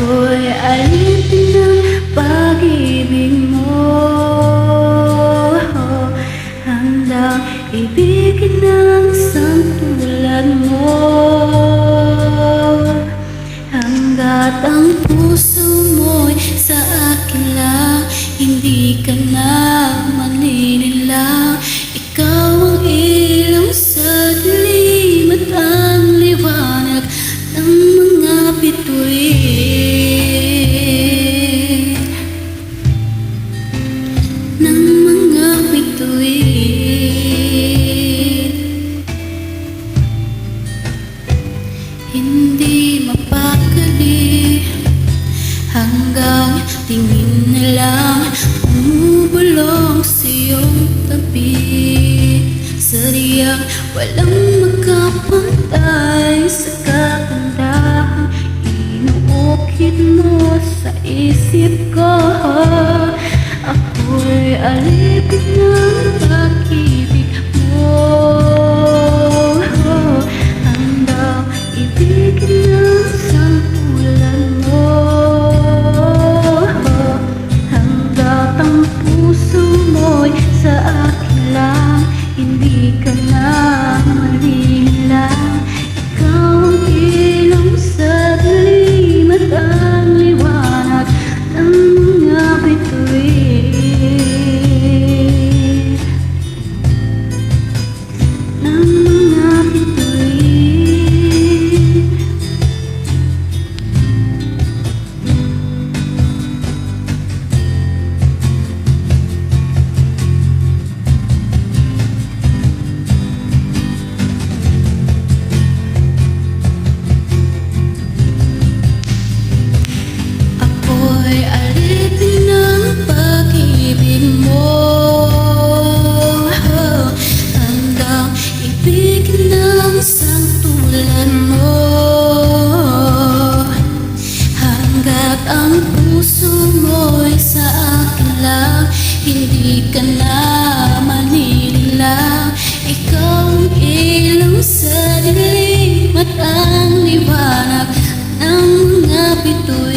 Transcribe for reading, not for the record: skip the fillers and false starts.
Ako'y alipin ng pag-ibig mo, handang ibigin ng isang tulad mo. Hanggat ang puso mo'y sa akin lang, hindi ka na maninilang. Ikaw ang ilaw sa dilim at ang liwanag ng mga bituin, ng mga bituin. Hindi mapakali hanggang tingin na lang bumubulong sa iyong tabi. Sariyak walang magkapantay sa kagandahang inuukit mo sa isip ko. Ako'y alipin ng pag-ibig mo, handang ibigin ng isang tulad mo. Hanggat ang puso mo'y sa akin lang, hindi ka na maninilang. Ikaw ang ilaw sa dilim at ang liwanag ng mga bituin, ng mga bituin. Ako'y alipin ng pag-ibig mo, handang ibigin ng isang tulad mo. Hanggat ang puso mo'y sa akin lang, hindi ka na maninilang. Ikaw ang ilaw sa dilim at ang liwanag ng mga bituin.